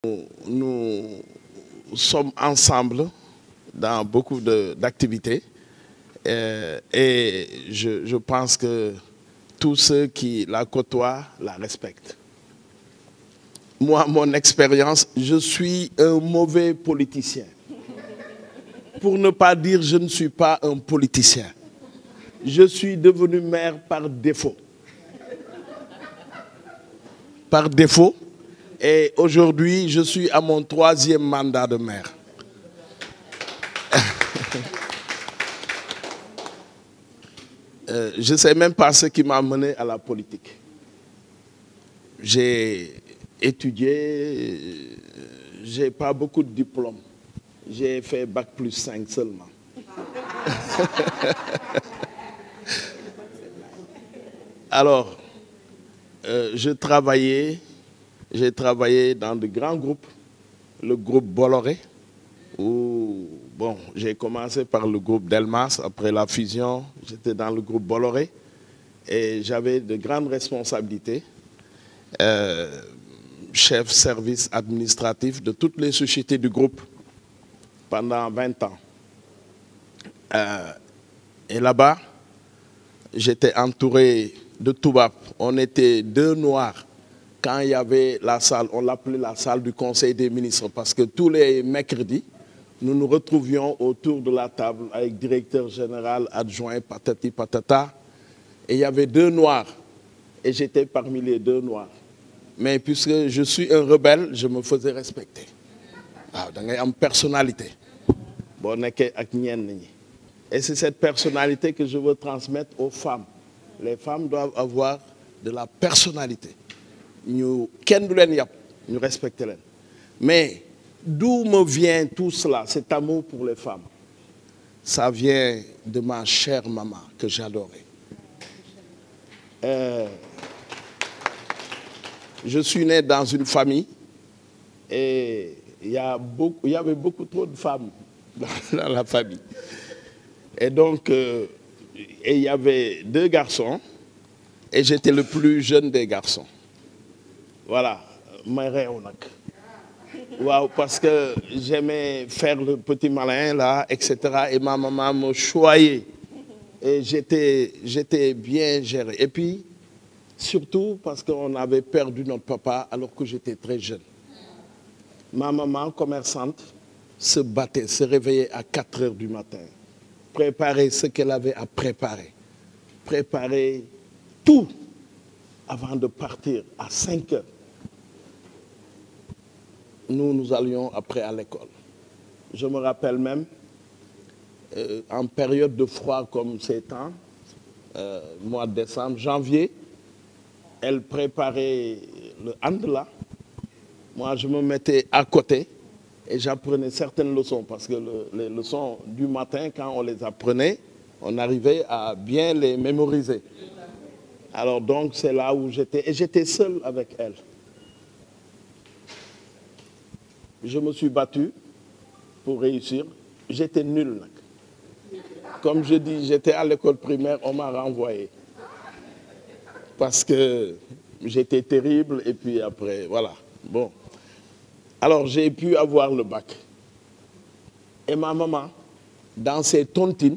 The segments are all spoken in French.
Nous sommes ensemble dans beaucoup d'activités et je pense que tous ceux qui la côtoient la respectent. Moi, mon expérience, je suis un mauvais politicien. Pour ne pas dire je ne suis pas un politicien. Je suis devenu maire par défaut. Par défaut. Et aujourd'hui, je suis à mon 3e mandat de maire. Je ne sais même pas ce qui m'a mené à la politique. J'ai étudié, je n'ai pas beaucoup de diplômes. J'ai fait bac+5 seulement. Alors, j'ai travaillé dans de grands groupes, le groupe Bolloré, où bon, j'ai commencé par le groupe Delmas, après la fusion, j'étais dans le groupe Bolloré et j'avais de grandes responsabilités, chef service administratif de toutes les sociétés du groupe pendant 20 ans. Et là-bas, j'étais entouré de Toubab. On était 2 Noirs. Quand il y avait la salle, on l'appelait la salle du Conseil des ministres parce que tous les mercredis, nous nous retrouvions autour de la table avec directeur général, adjoint, patati patata. Et il y avait 2 Noirs. Et j'étais parmi les 2 Noirs. Mais puisque je suis un rebelle, je me faisais respecter. Da ngay am personnalité. Boo nekkee ak ñenn ñi. Et c'est cette personnalité que je veux transmettre aux femmes. Les femmes doivent avoir de la personnalité. Nous, kenn du leen yàpp, ñu respecter leen. Mais d'où me vient tout cela, cet amour pour les femmes? Ça vient de ma chère maman que j'adorais. Je suis né dans une famille et il y avait beaucoup trop de femmes dans la famille. Et donc, il y avait 2 garçons et j'étais le plus jeune des garçons. Voilà, may réew nag. Waaw, parce que j'aimais faire le petit malin là, etc. Et ma maman me choyait. Et j'étais bien géré. Et puis, surtout parce qu'on avait perdu notre papa alors que j'étais très jeune. Ma maman, commerçante, se battait, se réveillait à 4 heures du matin. Préparer ce qu'elle avait à préparer. Préparer tout avant de partir à 5 heures. Nous allions après à l'école. Je me rappelle même, en période de froid comme ces temps, mois de décembre, janvier, elle préparait le handla. Moi, je me mettais à côté et j'apprenais certaines leçons parce que les leçons du matin, quand on les apprenait, on arrivait à bien les mémoriser. Alors donc, c'est là où j'étais. Et j'étais seul avec elle. Je me suis battu pour réussir. J'étais nul. Comme je dis, j'étais à l'école primaire, on m'a renvoyé. Parce que j'étais terrible et puis après, voilà. Bon. Alors j'ai pu avoir le bac. Et ma maman, dans ses tontines,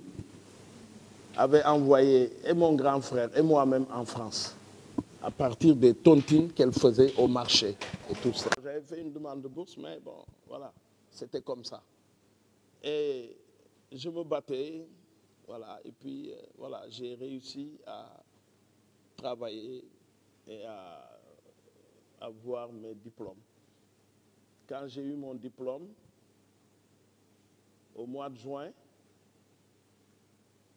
avait envoyé et mon grand frère et moi-même en France. À partir des tontines qu'elle faisait au marché et tout ça. J'avais fait une demande de bourse, mais bon, voilà, c'était comme ça. Et je me battais, voilà, et puis voilà, j'ai réussi à travailler et à avoir mes diplômes. Quand j'ai eu mon diplôme, au mois de juin,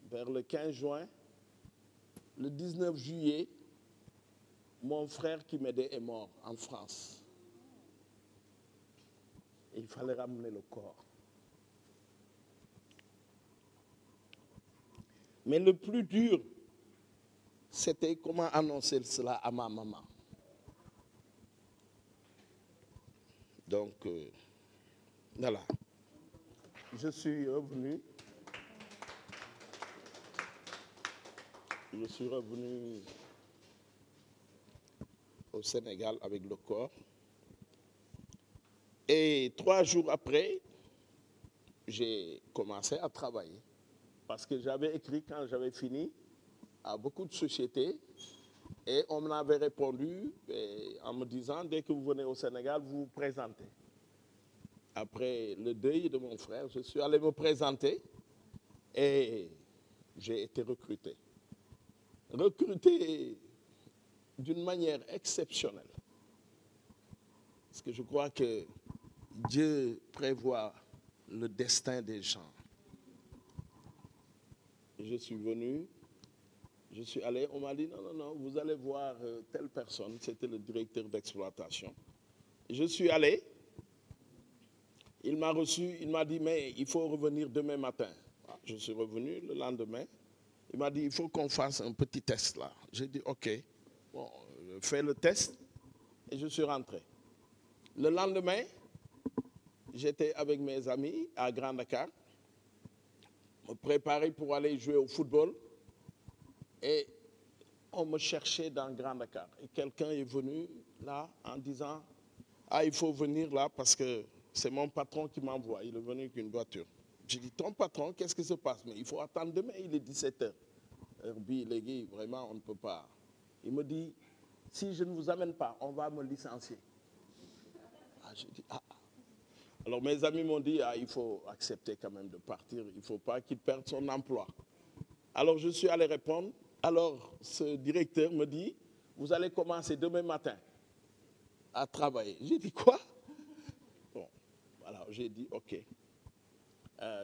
vers le 15 juin, le 19 juillet, mon frère qui m'aidait est mort en France. Et il fallait ramener le corps. Mais le plus dur, c'était comment annoncer cela à ma maman. Donc, voilà. Je suis revenu au Sénégal avec le corps. Et 3 jours après, j'ai commencé à travailler. Parce que j'avais écrit quand j'avais fini à beaucoup de sociétés et on m'avait répondu en me disant, dès que vous venez au Sénégal, vous vous présentez. Après le deuil de mon frère, je suis allé me présenter et j'ai été recruté. Recruté d'une manière exceptionnelle. Parce que je crois que Dieu prévoit le destin des gens. Je suis venu, je suis allé, on m'a dit non, non, non, vous allez voir telle personne, c'était le directeur d'exploitation. Je suis allé, il m'a reçu, il m'a dit mais il faut revenir demain matin. Je suis revenu le lendemain, il m'a dit il faut qu'on fasse un petit test là. J'ai dit ok, bon, je fais le test et je suis rentré. Le lendemain, j'étais avec mes amis à Grand Dakar, me préparer pour aller jouer au football et on me cherchait dans Grand Dakar. Et quelqu'un est venu là en disant « Ah, il faut venir là parce que c'est mon patron qui m'envoie. Il est venu avec une voiture. » J'ai dit « Ton patron, qu'est-ce qui se passe? Mais il faut attendre demain, il est 17h. » Herbie, les gars, vraiment, on ne peut pas. Il me dit « Si je ne vous amène pas, on va me licencier. » J'ai dit « Ah. » Alors mes amis m'ont dit ah, il faut accepter quand même de partir, il ne faut pas qu'il perde son emploi. Alors je suis allé répondre. Alors ce directeur me dit, vous allez commencer demain matin à travailler. J'ai dit quoi? Bon, alors j'ai dit ok.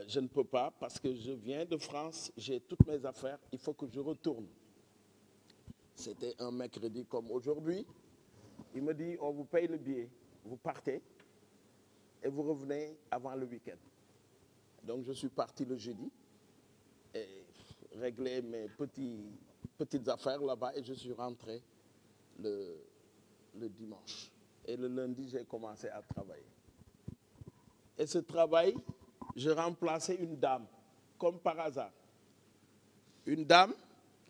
Je ne peux pas parce que je viens de France, j'ai toutes mes affaires, il faut que je retourne. C'était un mercredi comme aujourd'hui. Il me dit, on vous paye le billet, vous partez et vous revenez avant le week-end. Donc je suis parti le jeudi et réglé mes petites affaires là-bas et je suis rentré le dimanche. Et le lundi, j'ai commencé à travailler. Et ce travail, je remplaçais une dame, comme par hasard. Une dame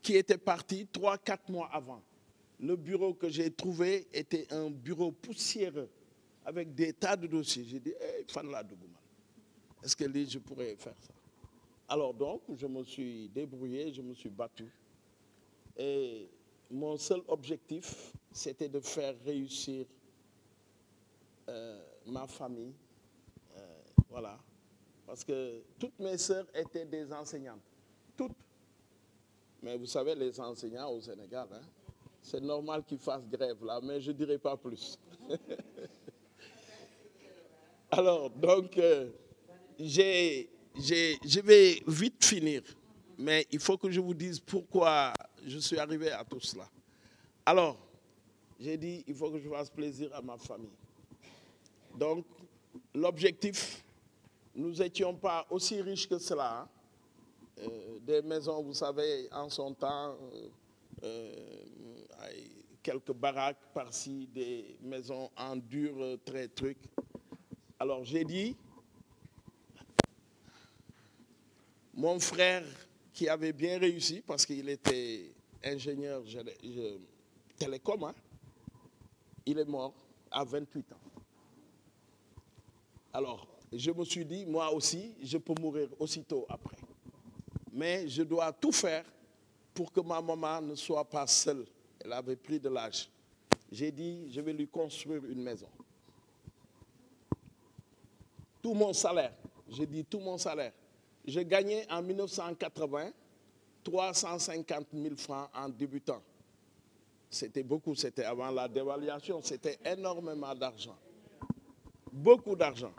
qui était partie 3-4 mois avant. Le bureau que j'ai trouvé était un bureau poussiéreux avec des tas de dossiers. J'ai dit, hey, fan la Dougouman, est-ce que je pourrais faire ça? Alors donc, je me suis débrouillé, je me suis battu. Et mon seul objectif, c'était de faire réussir ma famille. Voilà. Parce que toutes mes sœurs étaient des enseignantes. Toutes. Mais vous savez, les enseignants au Sénégal, hein, c'est normal qu'ils fassent grève là, mais je ne dirai pas plus. Alors, donc, je vais vite finir, mais il faut que je vous dise pourquoi je suis arrivé à tout cela. Alors, j'ai dit, il faut que je fasse plaisir à ma famille. Donc, l'objectif, nous n'étions pas aussi riches que cela. Hein. Des maisons, vous savez, en son temps, quelques baraques par-ci, des maisons en dur, très trucs. Alors, j'ai dit, mon frère qui avait bien réussi, parce qu'il était ingénieur télécom, hein, il est mort à 28 ans. Alors, je me suis dit, moi aussi, je peux mourir aussitôt après. Mais je dois tout faire pour que ma maman ne soit pas seule. Elle avait pris de l'âge. J'ai dit, je vais lui construire une maison. Tout mon salaire, j'ai dit tout mon salaire. Je gagnais en 1980 350 000 francs en débutant. C'était beaucoup, c'était avant la dévaluation, c'était énormément d'argent. Beaucoup d'argent.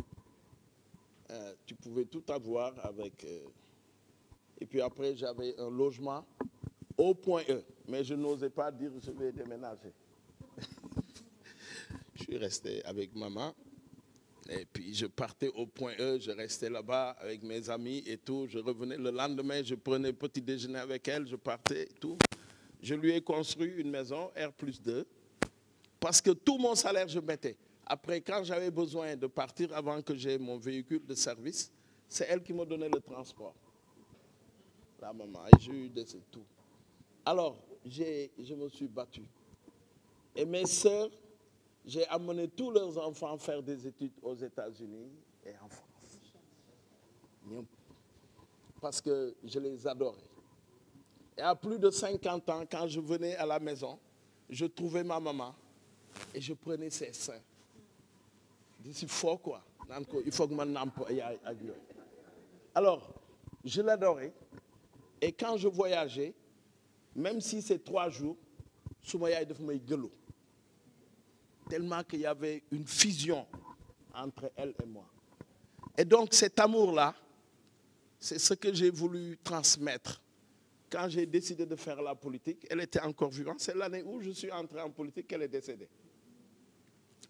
Tu pouvais tout avoir avec... Et puis après, j'avais un logement au point E. Mais je n'osais pas dire je vais déménager. Je suis resté avec maman. Et puis je partais au point E, je restais là-bas avec mes amis et tout. Je revenais le lendemain, je prenais petit déjeuner avec elle, je partais et tout. Je lui ai construit une maison R+2 parce que tout mon salaire, je mettais. Après, quand j'avais besoin de partir avant que j'aie mon véhicule de service, c'est elle qui me donnait le transport. La maman, j'ai eu de tout. Alors, je me suis battu. Et mes sœurs, j'ai amené tous leurs enfants faire des études aux États-Unis et en France. Parce que je les adorais. Et à plus de 50 ans, quand je venais à la maison, je trouvais ma maman et je prenais ses seins. Je dis, il faut quoi? Il faut que je m'aille. Alors, je l'adorais. Et quand je voyageais, même si c'est 3 jours, Soumaya de may gueulou. Tellement qu'il y avait une fusion entre elle et moi. Et donc cet amour-là, c'est ce que j'ai voulu transmettre. Quand j'ai décidé de faire la politique, elle était encore vivante. C'est l'année où je suis entré en politique qu'elle est décédée.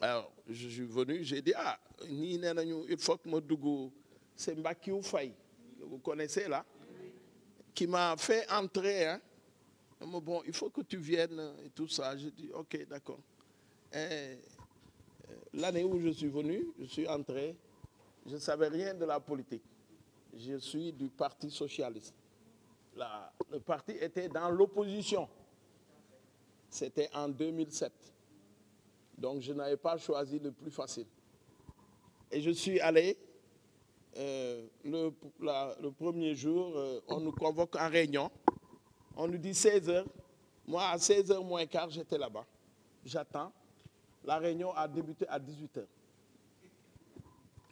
Alors, je suis venu, j'ai dit, il faut que je c'est Mbakiou Faye, que vous connaissez là, qui m'a fait entrer. Hein. Bon, il faut que tu viennes et tout ça. J'ai dit, ok, d'accord. L'année où je suis venu, je suis entré, je ne savais rien de la politique. Je suis du Parti socialiste. Le parti était dans l'opposition. C'était en 2007. Donc je n'avais pas choisi le plus facile. Et je suis allé, le premier jour, on nous convoque en réunion. On nous dit 16h. Moi, à 16h moins quart, j'étais là-bas. J'attends. La réunion a débuté à 18h.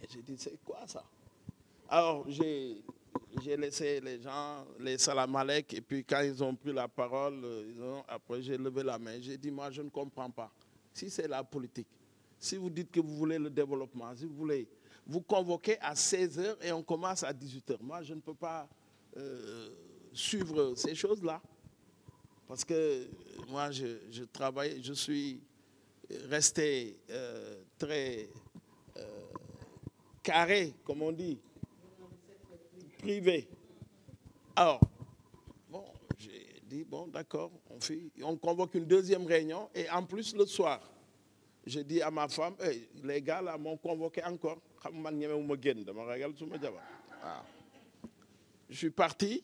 Et j'ai dit, c'est quoi ça? Alors, j'ai laissé les gens, les salam alek, et puis quand ils ont pris la parole, après j'ai levé la main. J'ai dit, moi, je ne comprends pas. Si c'est la politique, si vous dites que vous voulez le développement, si vous voulez, vous convoquez à 16h et on commence à 18h. Moi, je ne peux pas suivre ces choses-là. Parce que moi, je travaille, je suis resté très carré, comme on dit, privé. Alors, bon, j'ai dit, bon, d'accord, on convoque une deuxième réunion et en plus le soir, j'ai dit à ma femme, hey, les gars là m'ont convoqué encore. Je suis parti,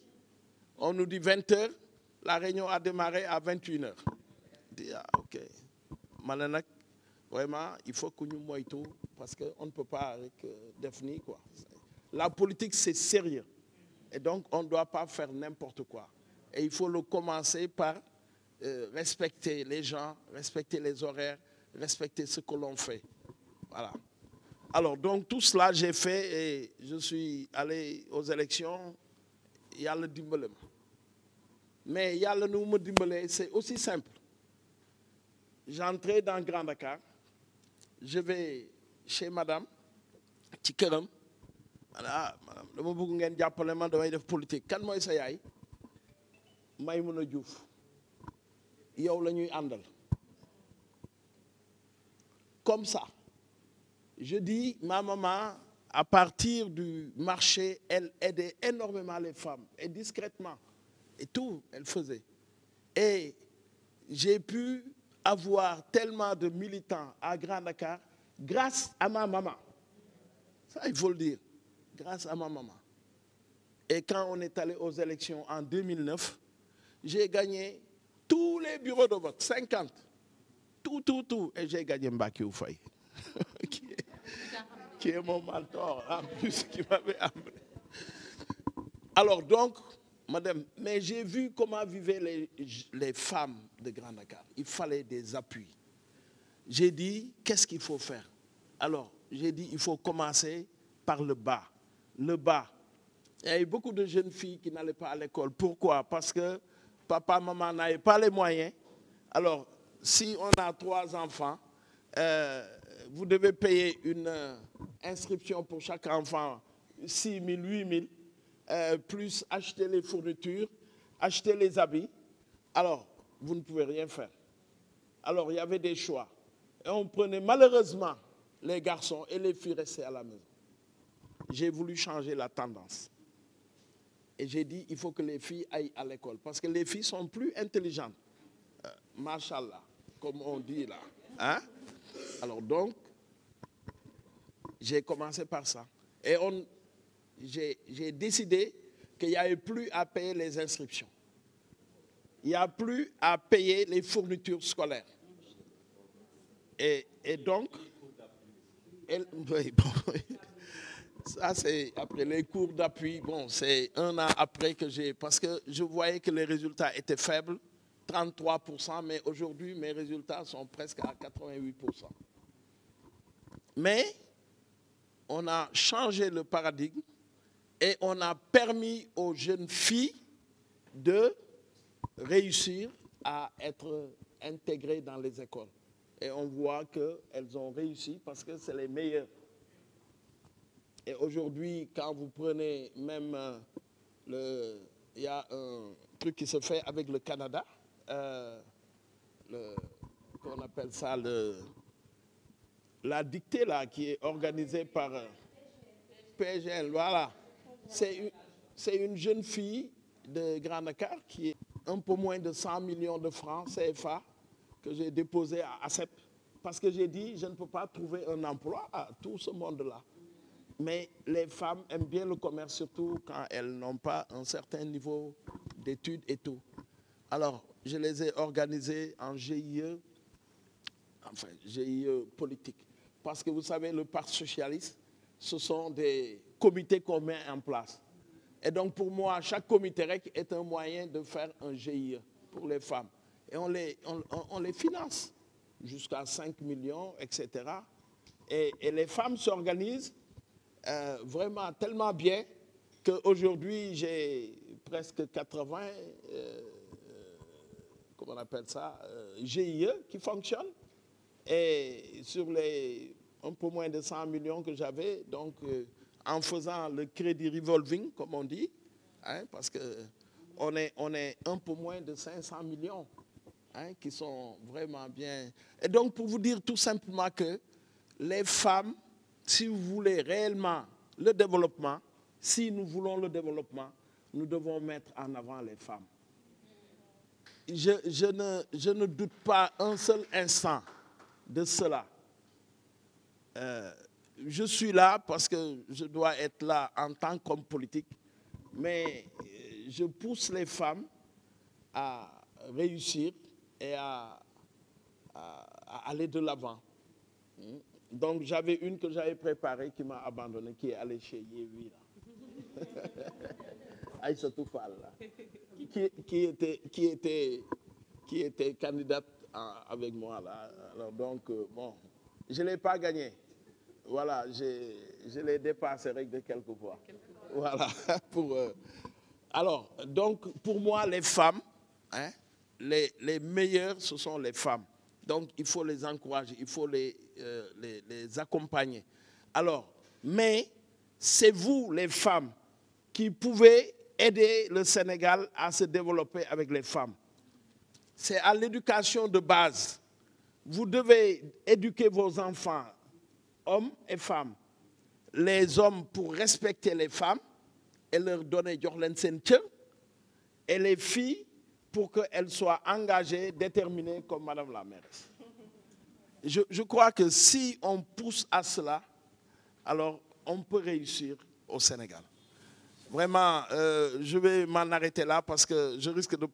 on nous dit 20h, la réunion a démarré à 21h. Je dis, ah, ok. Maintenant, vraiment, il faut que nous moytons parce qu'on ne peut pas avec définir quoi. La politique, c'est sérieux. Et donc, on ne doit pas faire n'importe quoi. Et il faut le commencer par respecter les gens, respecter les horaires, respecter ce que l'on fait. Voilà. Alors, donc, tout cela, j'ai fait et je suis allé aux élections. Il y a le dimbalé. Mais il y a le nouveau dimbalé, c'est aussi simple. J'entrais dans Grand Dakar, je vais chez madame, Tikeram. Ah, madame, je veux que vous me de la politique. Quand moi, je suis Maïmouna Diouf. Yow la ñuy andal. Comme ça, je dis, ma maman, à partir du marché, elle aidait énormément les femmes, et discrètement, et tout, elle faisait. Et j'ai pu avoir tellement de militants à Grand Dakar grâce à ma maman. Ça, il faut le dire, grâce à ma maman. Et quand on est allé aux élections en 2009, j'ai gagné tous les bureaux de vote, 50. Tout. Et j'ai gagné Mbakiou Faye, qui est mon mentor, en plus, qui m'avait amené. Alors donc, madame, mais j'ai vu comment vivaient les femmes de Grand Dakar. Il fallait des appuis. J'ai dit, qu'est-ce qu'il faut faire? Alors, j'ai dit, il faut commencer par le bas. Le bas. Il y a eu beaucoup de jeunes filles qui n'allaient pas à l'école. Pourquoi? Parce que papa, maman n'avaient pas les moyens. Alors, si on a 3 enfants, vous devez payer une inscription pour chaque enfant, 6 000, 8 000, plus acheter les fournitures, acheter les habits. Alors, vous ne pouvez rien faire. Alors, il y avait des choix. Et on prenait malheureusement les garçons et les filles restaient à la maison. J'ai voulu changer la tendance. Et j'ai dit, il faut que les filles aillent à l'école. Parce que les filles sont plus intelligentes. Machallah, comme on dit là. Hein? Alors donc, j'ai commencé par ça. Et j'ai décidé qu'il n'y avait plus à payer les inscriptions. Il n'y a plus à payer les fournitures scolaires. Et donc, oui, bon, ça c'est après les cours d'appui, bon, c'est un an après que j'ai, parce que je voyais que les résultats étaient faibles, 33%, mais aujourd'hui mes résultats sont presque à 88%. Mais on a changé le paradigme et on a permis aux jeunes filles de réussir à être intégrées dans les écoles. Et on voit qu'elles ont réussi parce que c'est les meilleures. Et aujourd'hui, quand vous prenez même il y a un truc qui se fait avec le Canada, qu'on appelle ça la dictée là, qui est organisée par PGL, voilà. C'est une jeune fille de Grand Dakar qui est un peu moins de 100 millions de francs CFA que j'ai déposé à ACEP parce que j'ai dit je ne peux pas trouver un emploi à tout ce monde-là. Mais les femmes aiment bien le commerce, surtout quand elles n'ont pas un certain niveau d'études et tout. Alors, je les ai organisées en GIE, enfin GIE politique. Parce que vous savez, le Parti socialiste, ce sont des comités qu'on met en place. Et donc pour moi, chaque comité REC est un moyen de faire un GIE pour les femmes. Et on les finance jusqu'à 5 millions, etc. Et les femmes s'organisent vraiment tellement bien qu'aujourd'hui, j'ai presque 80, comment on appelle ça, GIE qui fonctionnent. Et sur les un peu moins de 100 millions que j'avais, donc en faisant le crédit revolving, comme on dit, hein, parce qu'on est un peu moins de 500 millions hein, qui sont vraiment bien. Et donc, pour vous dire tout simplement que les femmes, si vous voulez réellement le développement, si nous voulons le développement, nous devons mettre en avant les femmes. Je ne doute pas un seul instant de cela. Je suis là parce que je dois être là en tant qu'homme politique, mais je pousse les femmes à réussir et à aller de l'avant. Donc j'avais une que j'avais préparée qui m'a abandonné, qui est allée chez Yévi, là. Aïssatou Fall, là. Qui était candidate avec moi, là. Alors donc, bon, je ne l'ai pas gagnée. Voilà, je l'ai dépassé de quelques fois. Voilà. Alors, donc, pour moi, les femmes, hein, les meilleures, ce sont les femmes. Donc, il faut les encourager, il faut les accompagner. Alors, mais c'est vous, les femmes, qui pouvez aider le Sénégal à se développer avec les femmes. C'est à l'éducation de base. Vous devez éduquer vos enfants, hommes et femmes. Les hommes pour respecter les femmes et leur donner jox leen seen cër, et les filles pour qu'elles soient engagées, déterminées comme Madame la mairesse. Je crois que si on pousse à cela, alors on peut réussir au Sénégal. Vraiment, je vais m'en arrêter là parce que je risque de